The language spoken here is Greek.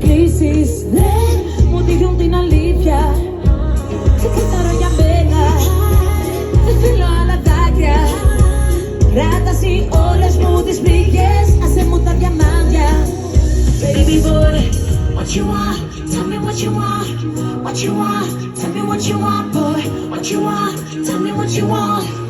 κλείσεις. Δεν μου δείχνουν την αλήθεια. Ξεκαθαρό για μένα. Δεν θέλω άλλα δάκρυα. Κράτα εσύ όλες μου τις πληγές. Άσε μου τα διαμάντια. Baby boy, what you want? Tell me what you want. What you want? Tell me what you want, boy. What you want? Tell me what you want.